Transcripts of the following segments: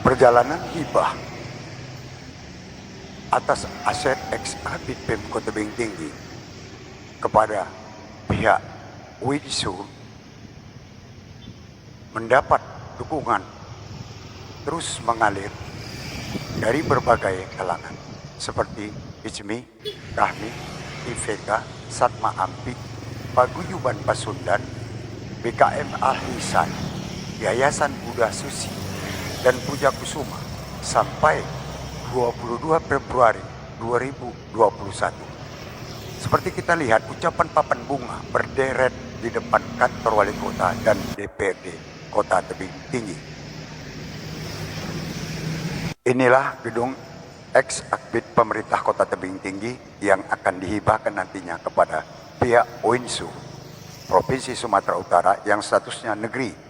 perjalanan hibah atas aset ex Habib Pemkot Tebing Tinggi kepada pihak Winsu mendapat dukungan terus mengalir dari berbagai kalangan seperti ICMI, KAHMI, IVK, Satma Ampi, Paguyuban Pasundan, BKM Al-Hisan, Yayasan Buddha Suci, dan Puja Kusuma sampai 22 Februari 2021. Seperti kita lihat, ucapan papan bunga berderet di depan kantor wali kota dan DPRD Kota Tebing Tinggi. Inilah gedung ex-akbid pemerintah Kota Tebing Tinggi yang akan dihibahkan nantinya kepada pihak Winsu Provinsi Sumatera Utara yang statusnya negeri.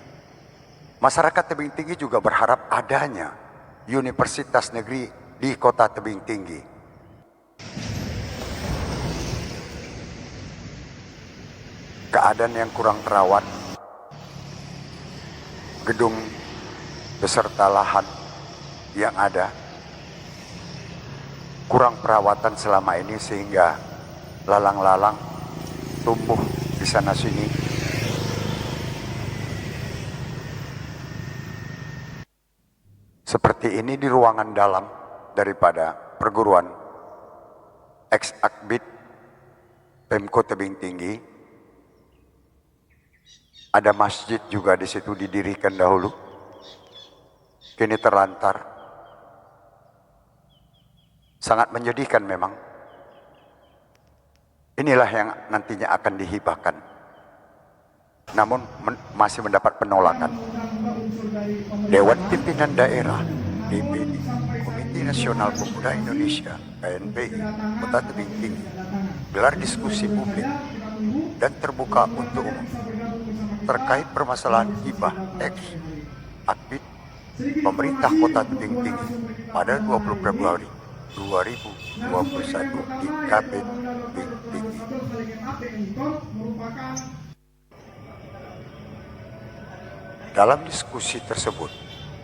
Masyarakat Tebing Tinggi juga berharap adanya universitas negeri di Kota Tebing Tinggi. Keadaan yang kurang terawat, gedung beserta lahan yang ada kurang perawatan selama ini sehingga lalang-lalang tumbuh di sana sini. Seperti ini di ruangan dalam daripada perguruan ex-akbid Pemkot Tebing Tinggi. Ada masjid juga di situ didirikan dahulu, kini terlantar. Sangat menyedihkan memang. Inilah yang nantinya akan dihibahkan, namun masih mendapat penolakan. Dewan Pimpinan Daerah DPD, Komite Nasional Pemuda Indonesia KNPI Kota Tebing Tinggi gelar diskusi publik dan terbuka untuk umum terkait permasalahan hibah ex akbid pemerintah Kota Tebing Tinggi pada 20 Februari 2021 di KP Tebing Tinggi. Dalam diskusi tersebut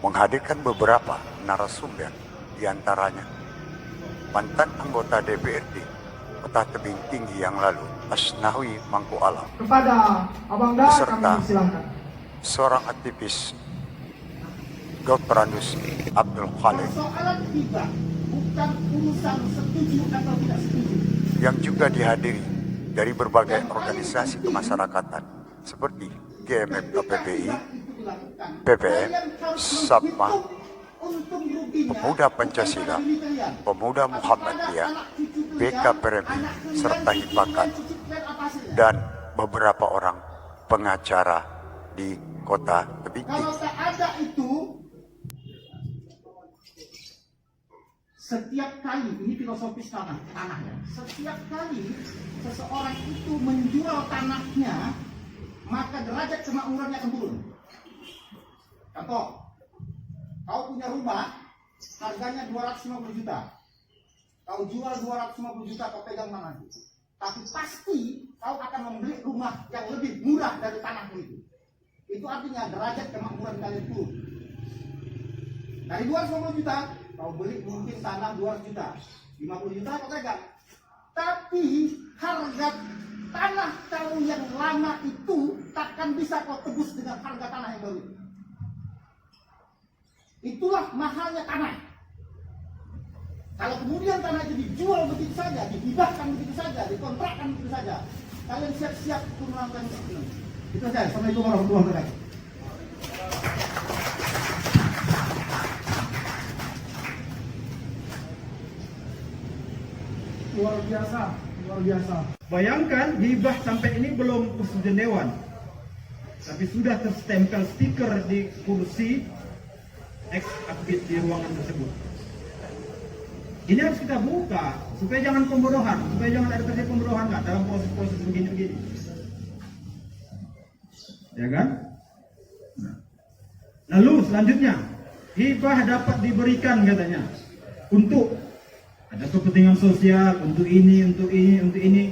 menghadirkan beberapa narasumber, diantaranya mantan anggota DPRD Kota Tebing Tinggi yang lalu, Asnawi Mangku Alam, kepada Abang Da, beserta kami silakan. seorang aktivis Dr. Andus Abdul Khalid Soalan hibah bukan urusan setuju atau tidak setuju, yang juga dihadiri dari berbagai organisasi kemasyarakatan seperti GMF KPPI, PPM, SAPMA, Pemuda Pancasila, Pemuda Muhammadiyah, BKPRMI, serta Hipakat, dan beberapa orang pengacara di Kota Tebing Tinggi. kalau tak ada itu, setiap kali, ini filosofis tanah ya, setiap kali seseorang itu menjual tanahnya, maka derajat kemakmurannya akan turun. Contoh, kau punya rumah, harganya 250 juta. Kau jual 250 juta, kau pegang mana itu. Tapi pasti kau akan membeli rumah yang lebih murah dari tanahmu itu. Itu artinya derajat kemakmuran kalian turun. Dari 250 juta, kau beli mungkin tanah 200 juta. 50 juta kau pegang. Tapi harga tanah kau yang lama itu takkan bisa kau tebus dengan harga tanah yang baru. Itulah mahalnya tanah. Kalau kemudian tanah itu dijual begitu saja, dihibahkan begitu saja, dikontrakkan begitu saja, kalian siap-siap untuk melakukan itu. Itu saja. Assalamualaikum warahmatullahi wabarakatuh. Luar biasa, luar biasa. Bayangkan hibah sampai ini belum persetujuan dewan, tapi sudah terstempel stiker di kursi ex akbid di ruangan tersebut. Ini harus kita buka supaya jangan pembodohan, supaya jangan ada terjadi pembodohan nggak dalam proses-proses begini-begini, ya kan? Nah. Lalu selanjutnya hibah dapat diberikan katanya untuk ada kepentingan sosial, untuk ini, untuk ini, untuk ini.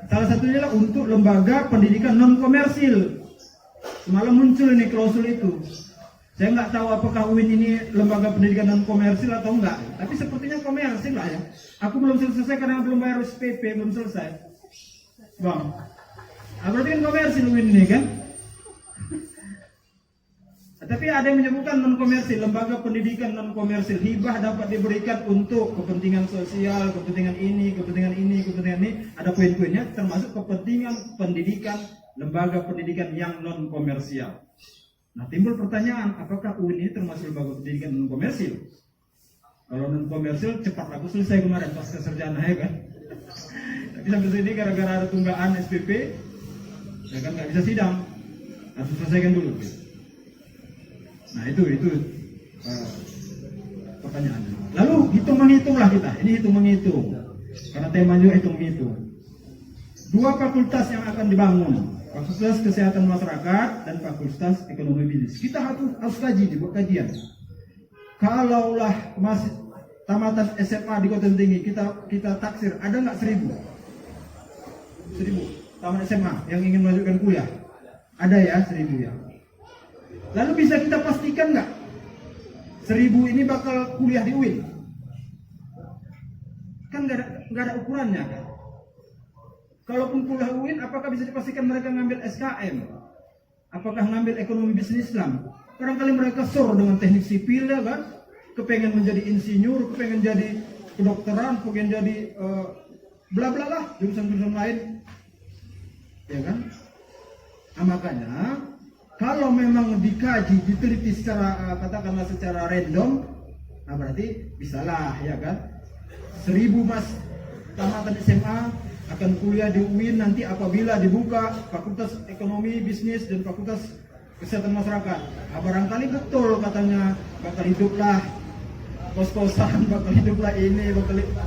Salah satunya adalah untuk lembaga pendidikan non komersil. Semalam muncul ini klausul itu. Saya nggak tahu apakah UIN ini lembaga pendidikan non komersil atau enggak, tapi sepertinya komersil lah ya. Aku belum selesai karena belum bayar SPP, belum selesai. Bang, berarti kan komersil UIN ini kan? Tapi ada yang menyebutkan non komersil, lembaga pendidikan non komersil, hibah dapat diberikan untuk kepentingan sosial, kepentingan ini, kepentingan ini, kepentingan ini. Ada poin-poinnya, termasuk kepentingan pendidikan, lembaga pendidikan yang non komersial. Nah, timbul pertanyaan, apakah UIN ini termasuk lembaga pendidikan non komersil? Kalau non komersil, cepat aku selesai kemarin pas sarjana ya kan. Tapi sampai sini gara-gara ada tunggaan SPP, ya kan nggak bisa sidang, harus selesaikan dulu. Nah itu pertanyaannya. Lalu hitung-menghitunglah kita. Ini hitung-menghitung. Karena tema juga hitung-menghitung. 2 fakultas yang akan dibangun. Fakultas Kesehatan Masyarakat dan Fakultas Ekonomi Bisnis. Kita harus kaji, dibuat kajian. Kalaulah masih tamatan SMA di Kota Tinggi, kita taksir, ada nggak 1.000? 1.000 taman SMA yang ingin melanjutkan kuliah? Ada ya, 1.000 ya. Lalu bisa kita pastikan nggak 1.000 ini bakal kuliah di UIN? Kan nggak ada ukurannya kan? Kalaupun kuliah UIN, apakah bisa dipastikan mereka ngambil SKM? Apakah ngambil ekonomi bisnis Islam? Barangkali mereka sur dengan teknik sipil ya kan? Kepengen menjadi insinyur, kepengen jadi kedokteran, pengen jadi bla bla lah, jurusan-jurusan lain, ya kan? Nah, makanya kalau memang dikaji, diteliti secara katakanlah secara random, nah berarti bisalah ya kan. 1.000 mas tamatan SMA akan kuliah di UIN nanti apabila dibuka Fakultas Ekonomi Bisnis dan Fakultas Kesehatan Masyarakat. Nah, barangkali betul katanya bakal hiduplah kos-kosan, bakal hiduplah ini,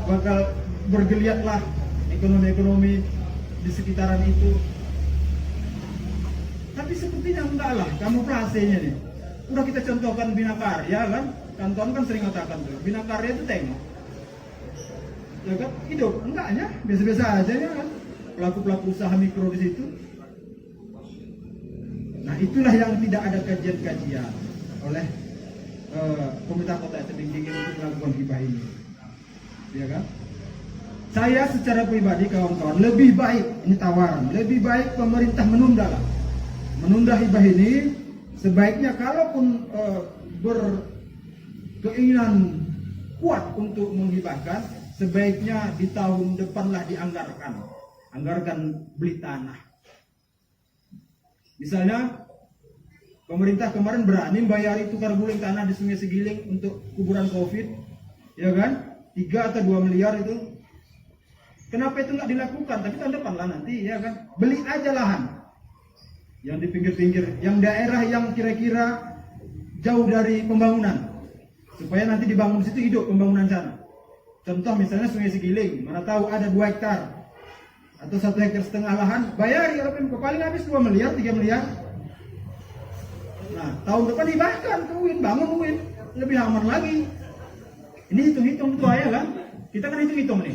bakal bergeliatlah ekonomi-ekonomi di sekitaran itu. Tapi sepertinya enggak lah, kamuflasenya nih. Udah kita contohkan Bina Karya kan, Kanton kan sering katakan tuh, Bina Karya itu tengok, ya kan, hidup, enggaknya, biasa-biasa aja ya kan, pelaku-pelaku usaha mikro di situ. Nah itulah yang tidak ada kajian-kajian oleh pemerintah kota Tebing Tinggi untuk melakukan hibah ini, ya kan. Saya secara pribadi kawan-kawan lebih baik, ini tawaran, lebih baik pemerintah menunda hibah ini. Sebaiknya kalaupun berkeinginan kuat untuk menghibahkan, sebaiknya di tahun depanlah anggarkan beli tanah. Misalnya pemerintah kemarin berani bayari tukar guling tanah di Sungai Segiling untuk kuburan COVID, ya kan, 3 atau 2 miliar itu. Kenapa itu nggak dilakukan? Tapi tahun depan lah nanti, ya kan, beli aja lahan yang di pinggir-pinggir, yang daerah yang kira-kira jauh dari pembangunan, supaya nanti dibangun situ, hidup pembangunan sana. Contoh misalnya Sungai Segiling, mana tahu ada 2 hektar atau 1,5 hektar lahan, bayari oleh Pemko, paling habis 2 miliar, 3 miliar. Nah, tahun depan dibahkan ke UIN, bangun UIN, lebih aman lagi. Ini hitung-hitung tuh ya kan, kita kan hitung-hitung nih.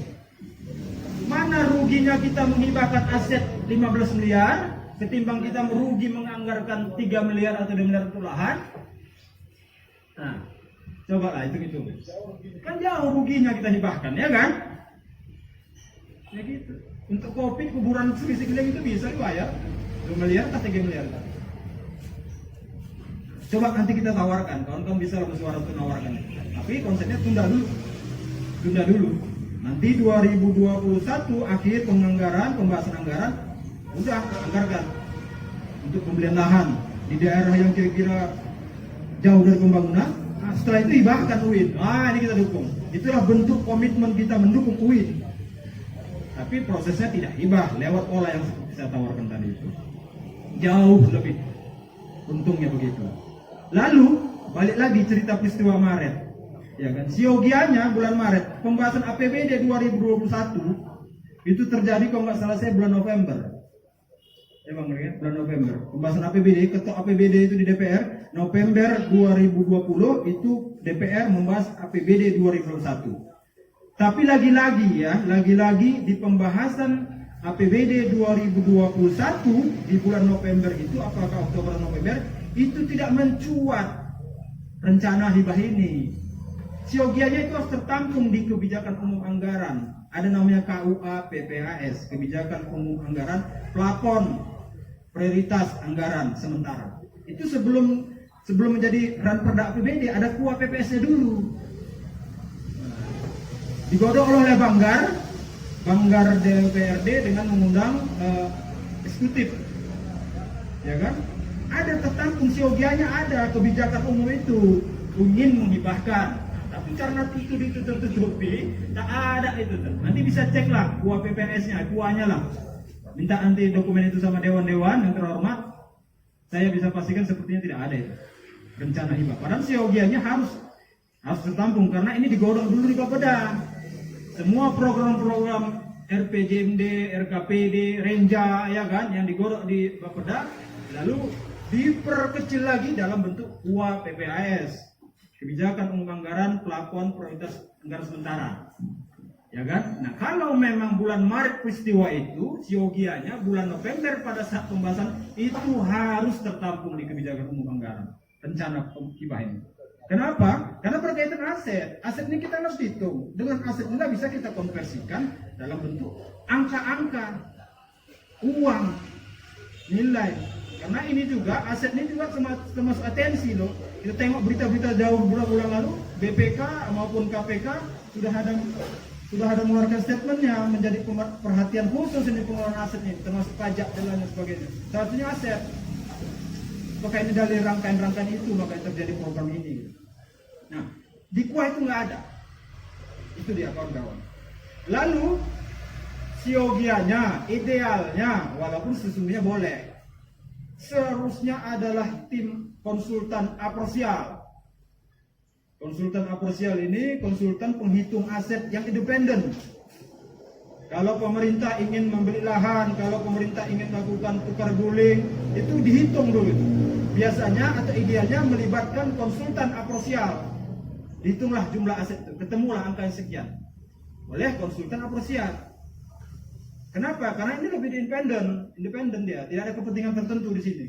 Mana ruginya kita menghibahkan aset 15 miliar ketimbang kita merugi menganggarkan 3 miliar atau 2 miliar untuk lahan. Nah, coba lah hitung-hitung. Kan jauh ruginya kita hibahkan, ya kan? Ya gitu. Untuk COVID kuburan Sungai Segiling itu bisa dibayar 2 miliar atau 3 miliar. Coba nanti kita tawarkan, kawan-kawan bisa lah bersuara untuk menawarkan. Tapi konsepnya tunda dulu. Nanti 2021 akhir pembahasan anggaran, udah anggarkan untuk pembelian lahan di daerah yang kira-kira jauh dari pembangunan. Nah, setelah itu hibahkan UIN. Nah, ini kita dukung. Itulah bentuk komitmen kita mendukung UIN. Tapi prosesnya tidak hibah lewat pola yang saya tawarkan tadi itu. Jauh lebih untungnya begitu. Lalu balik lagi cerita peristiwa Maret, ya kan? Siogianya bulan Maret, pembahasan APBD 2021 itu terjadi kalau nggak salah saya bulan November. Ya Bang, ya, bulan November. Pembahasan APBD, ketok APBD itu di DPR, November 2020 itu DPR membahas APBD 2021. Tapi lagi-lagi di pembahasan APBD 2021 di bulan November itu, apakah Oktober November, itu tidak mencuat rencana hibah ini. Siogianya itu harus tertampung di kebijakan umum anggaran. Ada namanya KUA PPAS, kebijakan umum anggaran plafon prioritas anggaran sementara. Itu sebelum menjadi ranperda APBD ada KUA PPS-nya dulu. Digodok oleh Banggar DPRD dengan mengundang eksekutif, ya kan? Ada tertampung siogianya, ada kebijakan umum itu ingin menghibahkan. Tapi karena itu tertutupi, tak ada itu. Nanti bisa cek lah KUA PPS-nya, KUA-nya lah. Minta nanti dokumen itu sama dewan-dewan yang terhormat. Saya bisa pastikan sepertinya tidak ada itu rencana hibah. Padahal siogianya harus tertampung karena ini digodok dulu di Bapeda. Semua program-program RPJMD, RKPD, Renja, ya kan, yang digodok di Bapeda, lalu diperkecil lagi dalam bentuk KUA PPAS. Kebijakan umum anggaran plafon prioritas anggaran sementara, ya kan? Nah, kalau memang bulan Maret peristiwa itu, siogianya bulan November pada saat pembahasan itu harus tertampung di kebijakan umum anggaran rencana hibah ini. Kenapa? Karena berkaitan aset. Aset ini kita harus hitung. Dengan aset ini bisa kita konversikan dalam bentuk angka-angka, uang, nilai. Karena ini juga aset ini juga termasuk atensi loh. Kita tengok berita-berita jauh bulan-bulan lalu, BPK maupun KPK sudah ada mengeluarkan statementnya menjadi perhatian khusus ini pengelolaan aset ini, termasuk pajak dan lain sebagainya. Salah satunya aset. Maka ini dari rangkaian-rangkaian itu maka terjadi program ini. Nah, di KUA itu nggak ada. Itu dia kawan-kawan. Lalu siogianya, idealnya, walaupun sesungguhnya boleh, seharusnya adalah tim konsultan apresial. Konsultan apresial ini konsultan penghitung aset yang independen. Kalau pemerintah ingin membeli lahan, kalau pemerintah ingin melakukan tukar guling, itu dihitung dulu. Biasanya atau idealnya melibatkan konsultan apresial. Dihitunglah jumlah aset itu, ketemulah angka yang sekian oleh konsultan apresial. Kenapa? Karena ini lebih independen dia, tidak ada kepentingan tertentu di sini.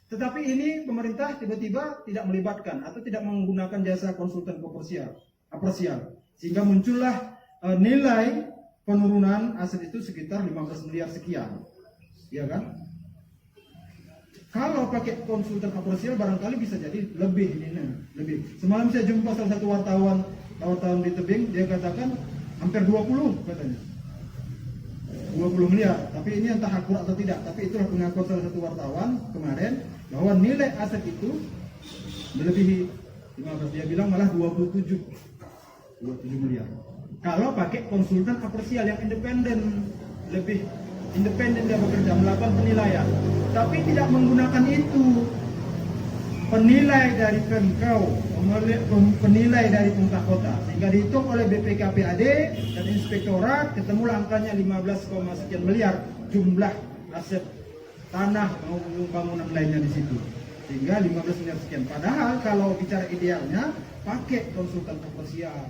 Tetapi ini pemerintah tiba-tiba tidak melibatkan atau tidak menggunakan jasa konsultan apresial, sehingga muncullah nilai penurunan aset itu sekitar 15 miliar sekian, ya kan? Kalau pakai konsultan apresial barangkali bisa jadi lebih ini, lebih. Semalam saya jumpa salah satu wartawan di tebing, dia katakan hampir 20 katanya. 20 miliar, tapi ini entah akurat atau tidak, tapi itulah pengakuan salah satu wartawan kemarin bahwa nilai aset itu melebihi 15, dia bilang malah 27 miliar. Kalau pakai konsultan apresial yang independen, lebih independen dia bekerja melakukan penilaian, tapi tidak menggunakan itu. Penilai dari Pemkau, penilai dari pemerintah kota, sehingga dihitung oleh BPKPAD dan inspektorat, ketemulah angkanya 15, sekian miliar jumlah aset tanah maupun bangunan lainnya di situ, sehingga 15 miliar sekian. Padahal kalau bicara idealnya pakai konsultan apresial,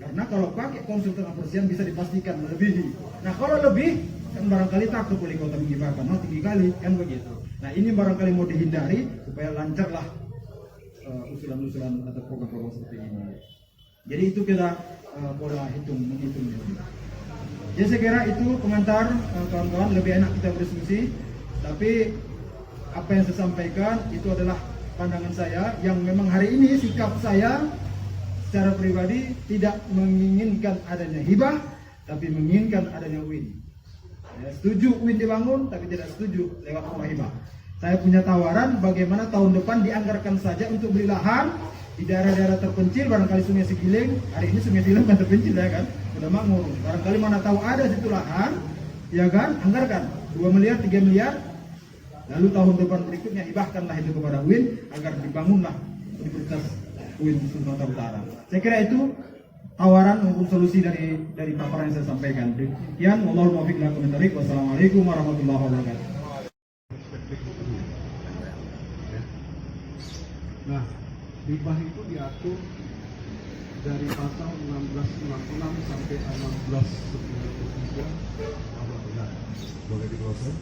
karena kalau pakai konsultan apresial bisa dipastikan melebihi. Nah kalau lebih kan barangkali takut oleh kota menghibahkan, tinggi kali kan begitu. Nah ini barangkali mau dihindari supaya lancarlah usulan-usulan atau program-program seperti ini. Jadi itu kita pola menghitungnya. Jadi saya kira itu komentar kawan-kawan, lebih enak kita berdiskusi. Tapi apa yang saya sampaikan itu adalah pandangan saya yang memang hari ini sikap saya secara pribadi tidak menginginkan adanya hibah, tapi menginginkan adanya win. Ya, setuju win dibangun, tapi tidak setuju lewat rumah hibah. Saya punya tawaran bagaimana tahun depan dianggarkan saja untuk beli lahan di daerah-daerah terpencil, barangkali Sungai Segiling. Hari ini Sungai Segiling kan terpencil ya kan, sudah makmur. Barangkali mana tahu ada situ lahan, ya kan, anggarkan 2 miliar, 3 miliar. Lalu tahun depan berikutnya hibahkanlah itu kepada Win agar dibangunlah Universitas Win Sumatera Utara. Saya kira itu tawaran maupun solusi dari paparan yang saya sampaikan. Demikian, wallahul muwaffiq ila aqwamit thoriq. Wassalamualaikum warahmatullahi wabarakatuh. Nah, hibah itu diatur dari pasal 1666 sampai 1693 apa benar? Boleh diproses,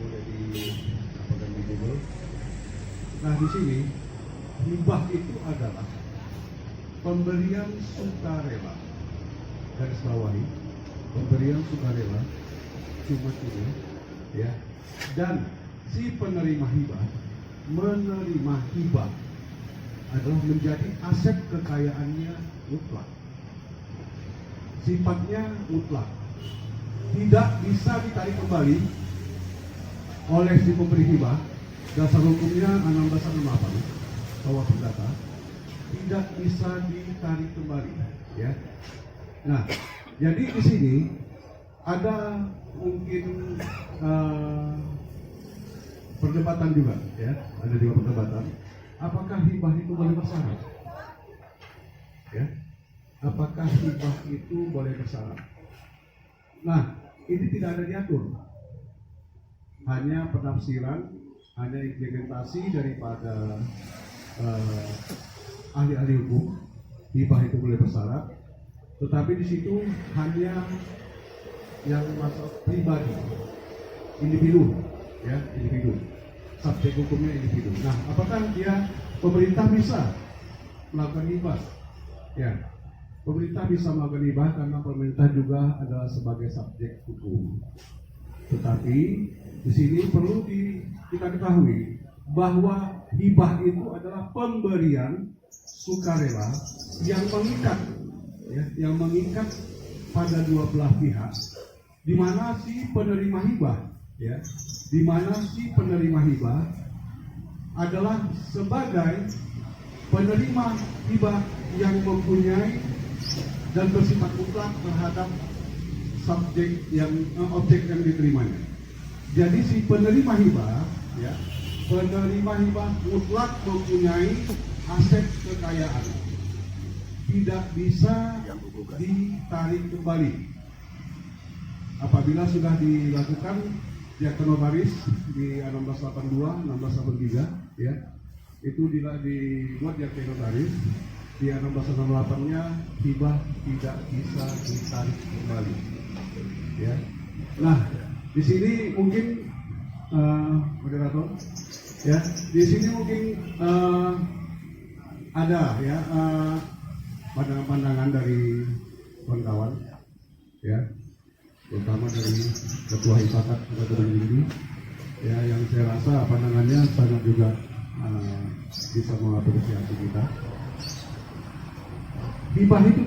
boleh di apa dan di Google. Nah di sini hibah itu adalah pemberian sukarela. Garis bawahi, pemberian sukarela, cuma-cuma, ya. Dan si penerima hibah menerima hibah adalah menjadi aset kekayaannya mutlak. Sifatnya mutlak, tidak bisa ditarik kembali oleh si pemberi hibah. Dasar hukumnya 1668 bahwa perdata tidak bisa ditarik kembali, ya. Nah, jadi di sini ada mungkin perdebatan juga, ya. Ada juga perdebatan. Apakah hibah itu boleh bersyarat? Ya, apakah hibah itu boleh bersyarat? Nah, ini tidak ada diatur. Hanya penafsiran, hanya implementasi daripada ahli-ahli hukum. Hibah itu boleh bersyarat, tetapi di situ hanya yang masalah pribadi, individu, ya, individu. Subjek hukumnya individu. Nah, apakah dia pemerintah bisa melakukan hibah? Ya, pemerintah bisa melakukan hibah karena pemerintah juga adalah sebagai subjek hukum. Tetapi di sini perlu kita ketahui bahwa hibah itu adalah pemberian sukarela yang mengikat, ya, yang mengikat pada dua belah pihak, di mana si penerima hibah, ya, di mana si penerima hibah adalah sebagai penerima hibah yang mempunyai dan bersifat mutlak terhadap subjek yang objek yang diterimanya. Jadi si penerima hibah, ya, penerima hibah mutlak mempunyai aset kekayaan, tidak bisa ditarik kembali. Apabila sudah dilakukan akte notaris di 1682, 1683, ya, itu dibuat di akte notaris. Di 1668-nya hibah tidak bisa ditarik kembali, ya. Nah, di sini mungkin moderator, ya, di sini mungkin ada, ya, pandangan-pandangan dari kawan-kawan, ya, terutama dari Ketua Ipakat Kabupaten Tinggi, ya, yang saya rasa pandangannya sangat juga bisa mengapresiasi kita. Hibah itu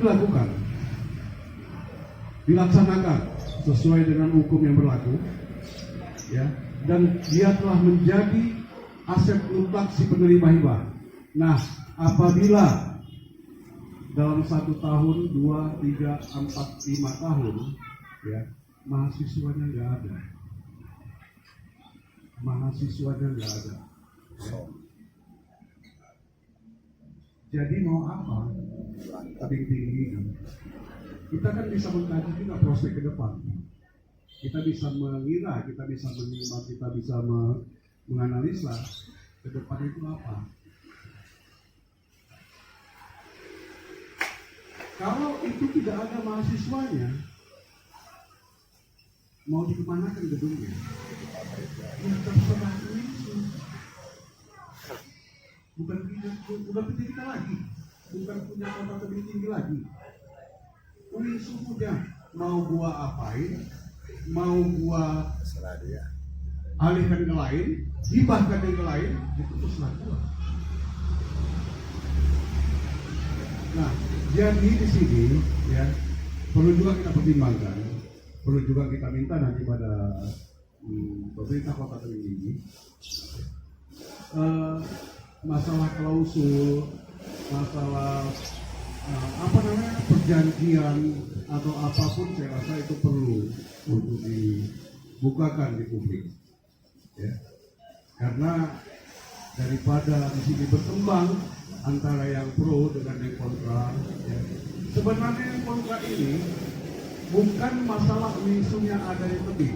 dilaksanakan sesuai dengan hukum yang berlaku, ya, dan dia telah menjadi aset mutlak si penerima hibah. Nah, apabila dalam 1 tahun, 2, 3, 4, 5 tahun, ya, mahasiswanya nggak ada, ya. Jadi mau apa tebing tinggi ini? Kita kan bisa mengkaji juga prospek ke depan. Kita bisa mengira, kita bisa menyimak, kita bisa menganalisa ke depan itu apa. Kalau itu tidak ada mahasiswanya, mau dikemanakan gedungnya? Ya terserah itu. Bukan PT kita lagi, bukan punya kota tebing tinggi lagi. UINSU punya, mau gua apain, mau gua alihkan ke lain, hibahkan ke lain, itu terserah gua. Nah, jadi di sini, ya, perlu juga kita pertimbangkan, perlu juga kita minta nanti pada pemerintah kota tebing tinggi. Masalah klausul, masalah perjanjian atau apapun, saya rasa itu perlu untuk dibukakan di publik, ya. Karena daripada di sini berkembang antara yang pro dengan yang kontra, ya. Sebenarnya yang kontra ini bukan masalah UINSU-nya ada di tebing,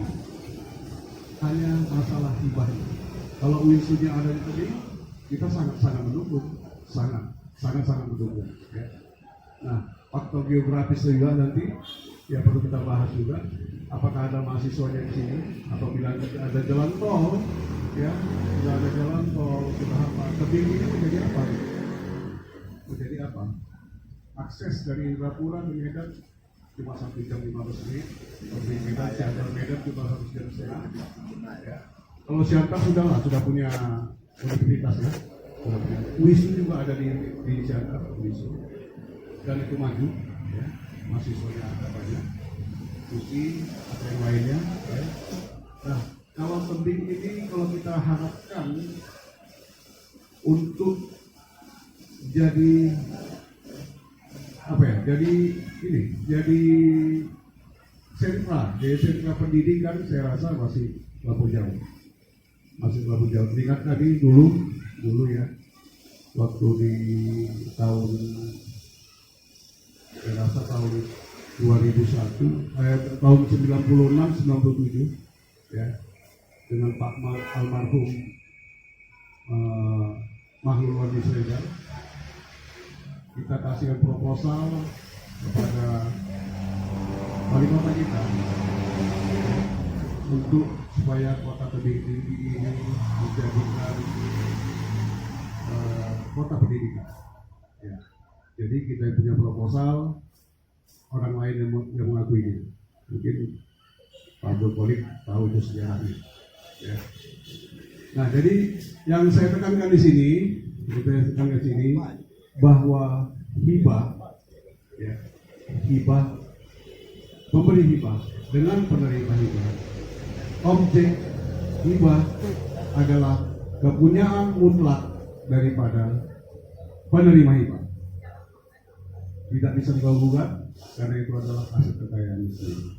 hanya masalah hibah. Kalau UINSU-nya ada di tebing, kita sangat mendukung, sangat mendukung, ya. Nah, faktor geografis juga nanti ya perlu kita bahas juga. Apakah ada mahasiswanya di sini? Apabila ada jalan tol, ya, tidak ada jalan tol, kita apa? Tebing ini menjadi apa? akses dari Indrapura ke Medan cuma 1 jam 15 menit, dari Medan Siantar Medan cuma 1 jam setengah. Ya. Kalau Siantar sudah punya konektivitas ya, sudah punya. WISU juga ada di Siantar, WISU, dan itu maju, ya. Mahasiswanya ada banyak, USI atau yang lainnya. Ya. Nah, kalau penting ini kalau kita harapkan untuk jadi apa ya? Jadi sentra pendidikan saya rasa masih terlalu jauh. Ingat tadi dulu ya, waktu di tahun saya rasa tahun 2001, tahun 96-97 ya, dengan Pak almarhum Mahlul Wadi Sregar, kita kasihkan proposal kepada wali kota kita untuk supaya kota tebing tinggi ini dijadikan kota pendidikan. Ya. Jadi kita punya proposal, orang lain yang mengakui ini. Mungkin Pak Jokowi tahu itu sejarahnya. Ya. Nah, jadi yang saya tekankan di sini, bahwa hibah, ya, memberi hibah dengan penerima hibah. Objek hibah adalah kepunyaan mutlak daripada penerima hibah. Tidak bisa diganggu-gugat karena itu adalah aset kekayaan sendiri.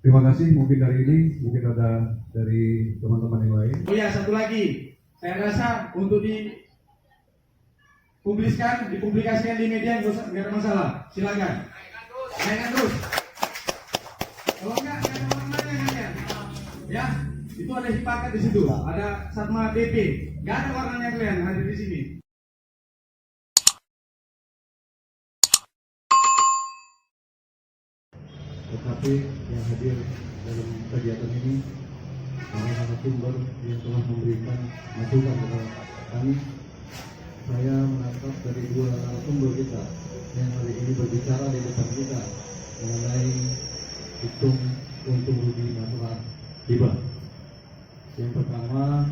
Terima kasih. Mungkin dari ini, mungkin ada dari teman-teman yang lain. Oh ya, satu lagi. Saya rasa untuk dipublikasikan di media nggak ada masalah. Silakan. Naikkan terus. Kalau nggak ada orang lain yang ya, itu ada hipakat di situ. Ada Satma BP. Nggak ada warnanya kalian hadir di sini. Tetapi yang hadir dalam kegiatan ini para narasumber yang telah memberikan masukan kepada kami. Saya menangkap dari 2 narasumber kita yang hari ini berbicara di depan kita mengenai hitung untung rugi masalah hibah. Yang pertama,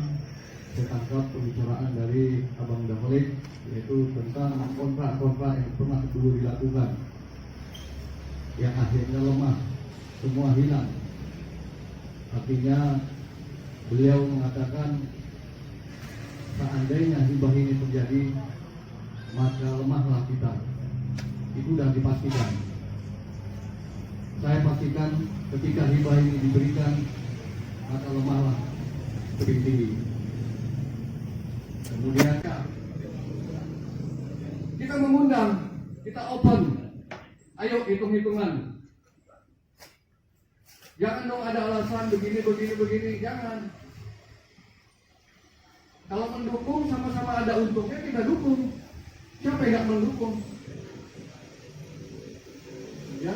saya tangkap pembicaraan dari Abang Dahlik, yaitu tentang kontrak-kontrak yang pernah dulu dilakukan, yang akhirnya lemah, semua hilang. Artinya beliau mengatakan seandainya hibah ini terjadi, maka lemahlah kita. Itu sudah dipastikan. Saya pastikan ketika hibah ini diberikan, maka lemahlah tebing tinggi. Kemudian kita mengundang, kita open. Ayo hitung-hitungan. Jangan dong ada alasan begini, jangan. Kalau mendukung sama-sama ada untungnya, kita dukung. Siapa yang nggak mendukung? Ya.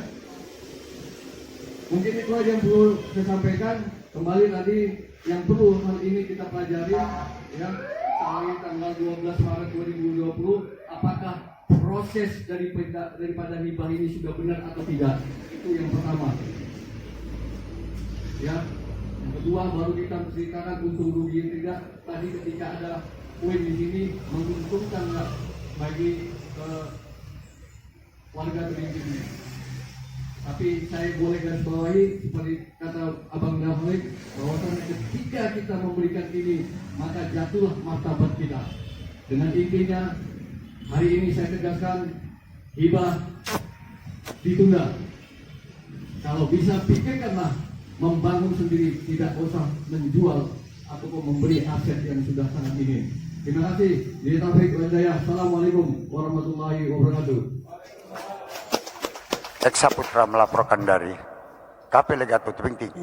Mungkin itu aja yang perlu saya sampaikan. Kembali tadi yang perlu hal ini kita pelajari, ya. Tanggal 12 Maret 2020, apakah proses daripada hibah ini sudah benar atau tidak? Itu yang pertama. Ya, yang kedua baru kita menceritakan untung rugi tidak. Tadi ketika ada poin di sini, menguntungkan nggak bagi warga tebing tinggi. Tapi saya boleh garis bawahi seperti kata Abang Dahlik, bahwasanya ketika kita memberikan ini, maka jatuhlah martabat kita. Dengan intinya, hari ini saya tegaskan, hibah ditunda. Kalau bisa pikirkanlah membangun sendiri, tidak usah menjual ataupun memberi aset yang sudah sangat minim. Terima kasih. Jadi Taufik Wijaya. Assalamualaikum warahmatullahi wabarakatuh. Eksa Putra melaporkan dari KP Legato Tebing Tinggi.